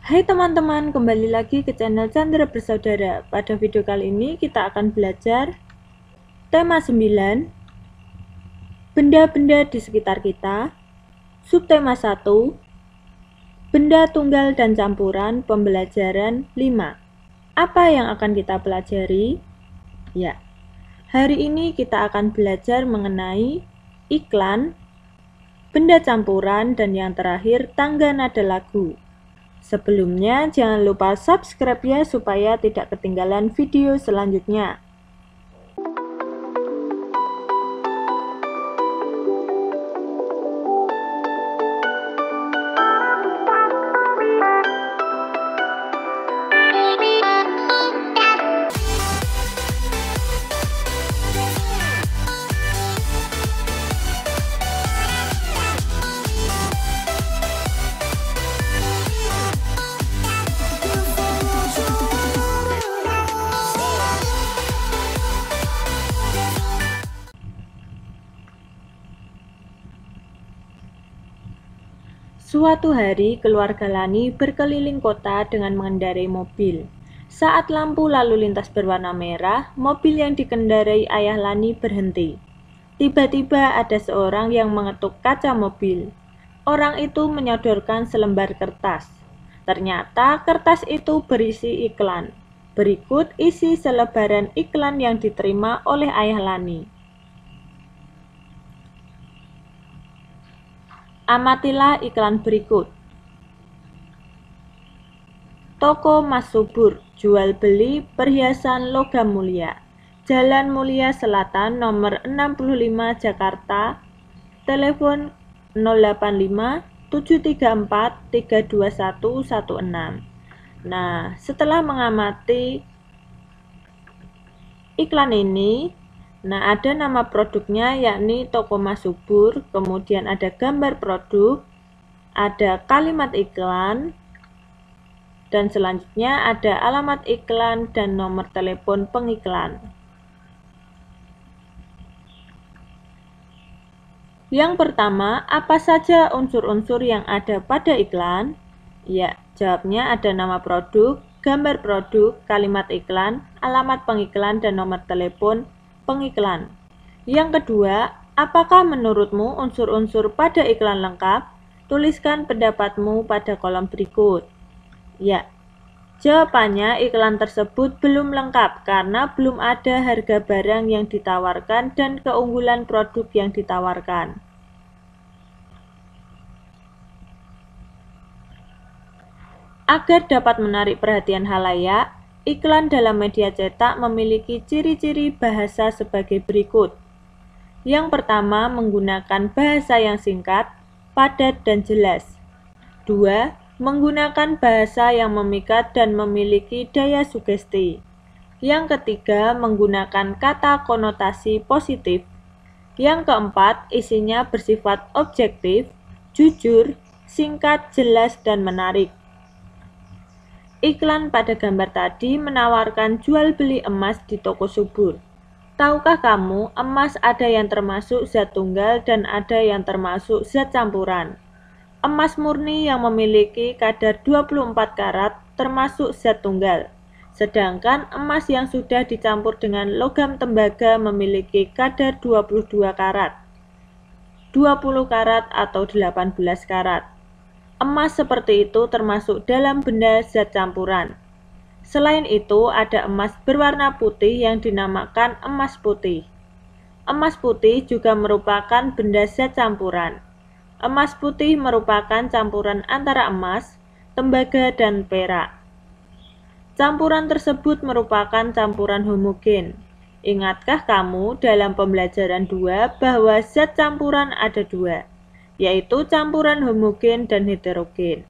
Hai teman-teman, kembali lagi ke channel Chandra Bersaudara. Pada video kali ini kita akan belajar tema 9, benda-benda di sekitar kita. Subtema 1, benda tunggal dan campuran, pembelajaran 5. Apa yang akan kita pelajari? Ya, hari ini kita akan belajar mengenai iklan, benda campuran, dan yang terakhir tangga nada lagu. Sebelumnya, jangan lupa subscribe ya supaya tidak ketinggalan video selanjutnya. Suatu hari, keluarga Lani berkeliling kota dengan mengendarai mobil. Saat lampu lalu lintas berwarna merah, mobil yang dikendarai ayah Lani berhenti. Tiba-tiba ada seorang yang mengetuk kaca mobil. Orang itu menyodorkan selembar kertas. Ternyata kertas itu berisi iklan. Berikut isi selebaran iklan yang diterima oleh ayah Lani. Amatilah iklan berikut. Toko Mas Subur, jual beli perhiasan logam mulia. Jalan Mulia Selatan, nomor 65 Jakarta. Telepon 085 734 32116. Nah, setelah mengamati iklan ini, ada nama produknya yakni Toko Mas Subur, kemudian ada gambar produk, ada kalimat iklan, dan selanjutnya ada alamat iklan dan nomor telepon pengiklan. Yang pertama, apa saja unsur-unsur yang ada pada iklan? Ya, jawabnya ada nama produk, gambar produk, kalimat iklan, alamat pengiklan, dan nomor telepon pengiklan. Yang kedua, apakah menurutmu unsur-unsur pada iklan lengkap? Tuliskan pendapatmu pada kolom berikut. Ya, jawabannya iklan tersebut belum lengkap karena belum ada harga barang yang ditawarkan dan keunggulan produk yang ditawarkan. Agar dapat menarik perhatian khalayak, iklan dalam media cetak memiliki ciri-ciri bahasa sebagai berikut. Yang pertama, menggunakan bahasa yang singkat, padat, dan jelas. 2. Menggunakan bahasa yang memikat dan memiliki daya sugesti. Yang ketiga, menggunakan kata konotasi positif. Yang keempat, isinya bersifat objektif, jujur, singkat, jelas, dan menarik. Iklan pada gambar tadi menawarkan jual beli emas di toko subur. Tahukah kamu, emas ada yang termasuk zat tunggal dan ada yang termasuk zat campuran. Emas murni yang memiliki kadar 24 karat termasuk zat tunggal. Sedangkan emas yang sudah dicampur dengan logam tembaga memiliki kadar 22 karat, 20 karat atau 18 karat. Emas seperti itu termasuk dalam benda zat campuran. Selain itu, ada emas berwarna putih yang dinamakan emas putih. Emas putih juga merupakan benda zat campuran. Emas putih merupakan campuran antara emas, tembaga, dan perak. Campuran tersebut merupakan campuran homogen. Ingatkah kamu dalam pembelajaran 2 bahwa zat campuran ada 2? Yaitu campuran homogen dan heterogen.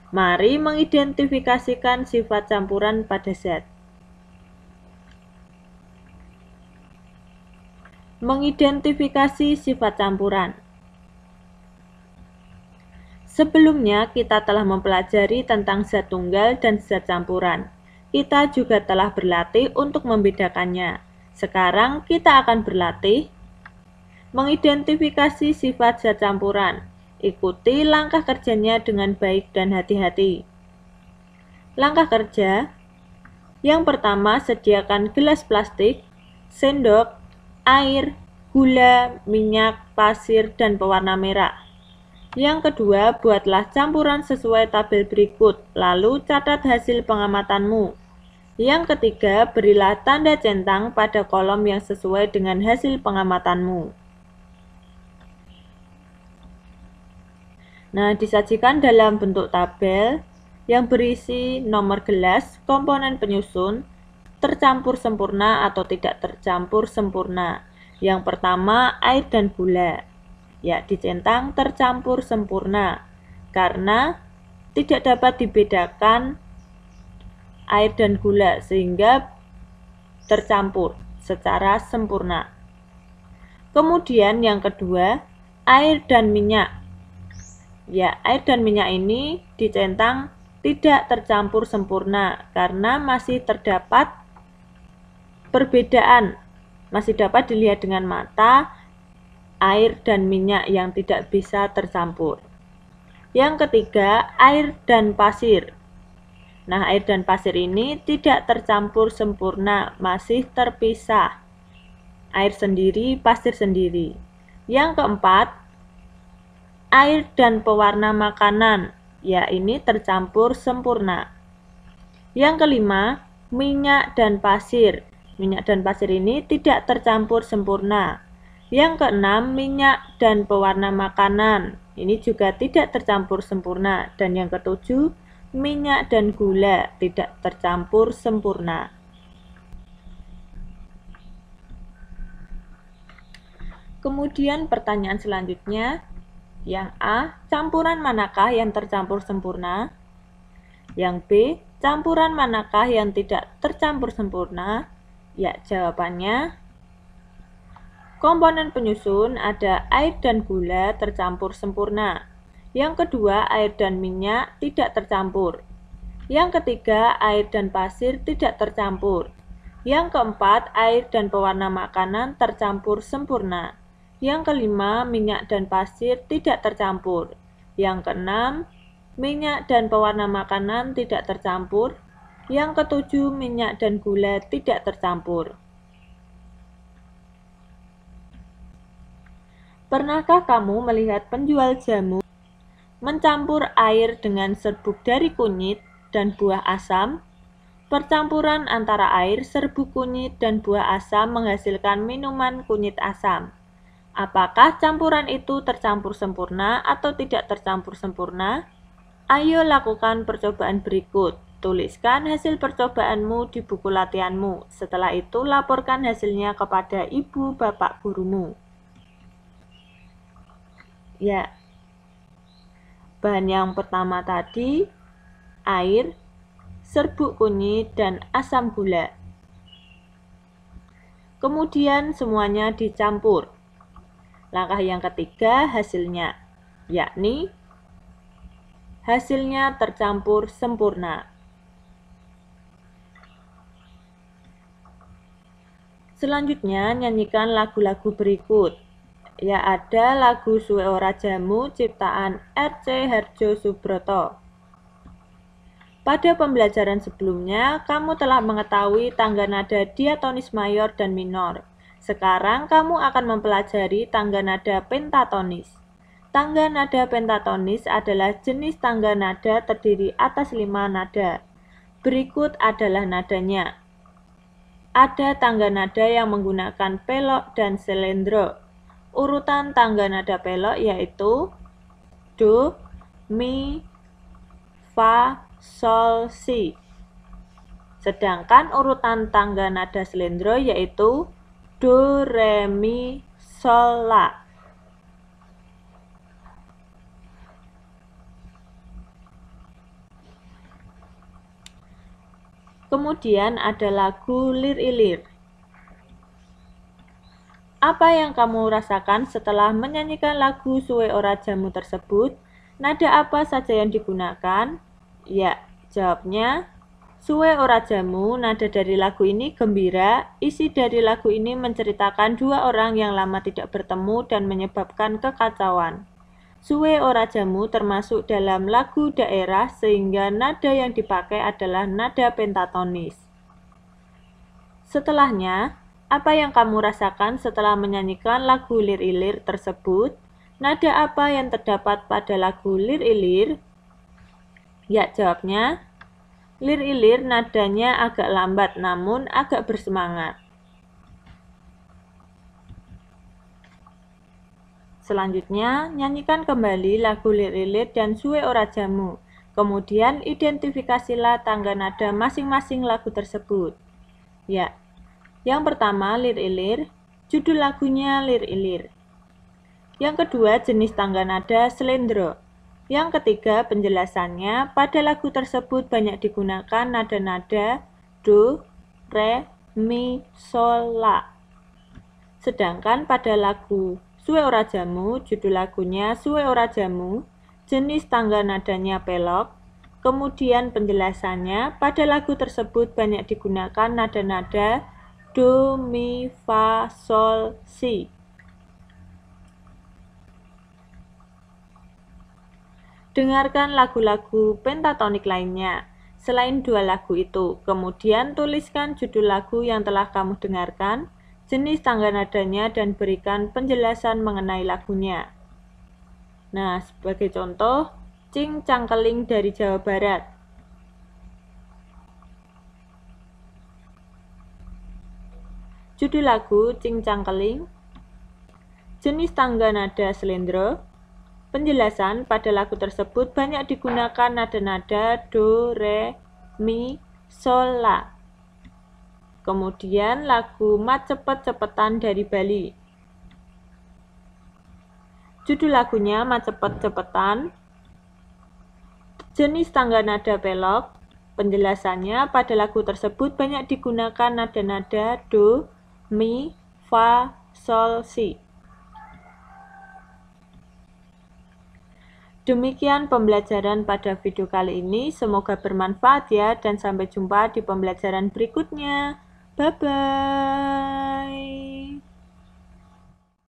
Mari mengidentifikasikan sifat campuran pada zat. Mengidentifikasi sifat campuran. Sebelumnya kita telah mempelajari tentang zat tunggal dan zat campuran. Kita juga telah berlatih untuk membedakannya. Sekarang kita akan berlatih mengidentifikasi sifat zat campuran. Ikuti langkah kerjanya dengan baik dan hati-hati. Langkah kerja. Yang pertama, sediakan gelas plastik, sendok, air, gula, minyak, pasir, dan pewarna merah. Yang kedua, buatlah campuran sesuai tabel berikut, lalu catat hasil pengamatanmu. Yang ketiga, berilah tanda centang pada kolom yang sesuai dengan hasil pengamatanmu. Nah, disajikan dalam bentuk tabel yang berisi nomor gelas, komponen penyusun, tercampur sempurna atau tidak tercampur sempurna. Yang pertama, air dan gula. Ya, dicentang tercampur sempurna karena tidak dapat dibedakan air dan gula sehingga tercampur secara sempurna. Kemudian yang kedua, air dan minyak. Ya, air dan minyak ini dicentang tidak tercampur sempurna karena masih terdapat perbedaan, masih dapat dilihat dengan mata air dan minyak yang tidak bisa tercampur. Yang ketiga, air dan pasir. Nah, air dan pasir ini tidak tercampur sempurna, masih terpisah. Air sendiri, pasir sendiri. Yang keempat, air dan pewarna makanan. Ya, ini tercampur sempurna. Yang kelima, minyak dan pasir. Minyak dan pasir ini tidak tercampur sempurna. Yang keenam, minyak dan pewarna makanan. Ini juga tidak tercampur sempurna. Dan yang ketujuh, minyak dan gula tidak tercampur sempurna. Kemudian pertanyaan selanjutnya, yang A, campuran manakah yang tercampur sempurna? Yang B, campuran manakah yang tidak tercampur sempurna? Ya, jawabannya komponen penyusun ada air dan gula tercampur sempurna. Yang kedua, air dan minyak tidak tercampur. Yang ketiga, air dan pasir tidak tercampur. Yang keempat, air dan pewarna makanan tercampur sempurna. Yang kelima, minyak dan pasir tidak tercampur. Yang keenam, minyak dan pewarna makanan tidak tercampur. Yang ketujuh, minyak dan gula tidak tercampur. Pernahkah kamu melihat penjual jamu mencampur air dengan serbuk dari kunyit dan buah asam? Percampuran antara air, serbuk kunyit, dan buah asam menghasilkan minuman kunyit asam. Apakah campuran itu tercampur sempurna atau tidak tercampur sempurna? Ayo lakukan percobaan berikut. Tuliskan hasil percobaanmu di buku latihanmu. Setelah itu, laporkan hasilnya kepada ibu bapak gurumu. Ya, bahan yang pertama tadi, air, serbuk kunyit, dan asam gula. Kemudian semuanya dicampur. Langkah yang ketiga, hasilnya, yakni hasilnya tercampur sempurna. Selanjutnya, nyanyikan lagu-lagu berikut. Ya, ada lagu Suwe Ora Jamu ciptaan R.C. Hardjo Subroto. Pada pembelajaran sebelumnya, kamu telah mengetahui tangga nada diatonis mayor dan minor. Sekarang kamu akan mempelajari tangga nada pentatonis. Tangga nada pentatonis adalah jenis tangga nada terdiri atas 5 nada. Berikut adalah nadanya. Ada tangga nada yang menggunakan pelok dan selendro. Urutan tangga nada pelok yaitu Do, Mi, Fa, Sol, Si. Sedangkan urutan tangga nada selendro yaitu Do, Re, Mi, Sol, La. Kemudian ada lagu Lir-Ilir. Apa yang kamu rasakan setelah menyanyikan lagu Suwe Ora Jamu tersebut? Nada apa saja yang digunakan? Ya, jawabnya Suwe Ora Jamu. Nada dari lagu ini gembira. Isi dari lagu ini menceritakan 2 orang yang lama tidak bertemu dan menyebabkan kekacauan. Suwe ora jamu termasuk dalam lagu daerah sehingga nada yang dipakai adalah nada pentatonis. Setelahnya, apa yang kamu rasakan setelah menyanyikan lagu Lir-Ilir tersebut? Nada apa yang terdapat pada lagu Lir-Ilir? Ya, jawabnya, Lir-Ilir nadanya agak lambat namun agak bersemangat. Selanjutnya, nyanyikan kembali lagu Lir-Ilir dan Suwe Ora Jamu. Kemudian, identifikasilah tangga nada masing-masing lagu tersebut. Ya, yang pertama Lir-Ilir, judul lagunya Lir-Ilir. Yang kedua, jenis tangga nada slendro. Yang ketiga, penjelasannya, pada lagu tersebut banyak digunakan nada-nada do, re, mi, sol, la. Sedangkan pada lagu Suwe Ora Jamu, judul lagunya Suwe Ora Jamu, jenis tangga nadanya pelok. Kemudian penjelasannya, pada lagu tersebut banyak digunakan nada-nada do, mi, fa, sol, si. Dengarkan lagu-lagu pentatonik lainnya selain dua lagu itu. Kemudian tuliskan judul lagu yang telah kamu dengarkan, jenis tangga nadanya, dan berikan penjelasan mengenai lagunya. Nah, sebagai contoh, Cing Cangkeling dari Jawa Barat. Judul lagu Cing Cangkeling, jenis tangga nada slendro. Penjelasan, pada lagu tersebut banyak digunakan nada-nada do, re, mi, sol, la. Kemudian lagu Mat Cepet-Cepetan dari Bali. Judul lagunya Mat Cepet-Cepetan, jenis tangga nada pelok. Penjelasannya, pada lagu tersebut banyak digunakan nada-nada do, mi, fa, sol, si. Demikian pembelajaran pada video kali ini, semoga bermanfaat ya, dan sampai jumpa di pembelajaran berikutnya. Bye-bye.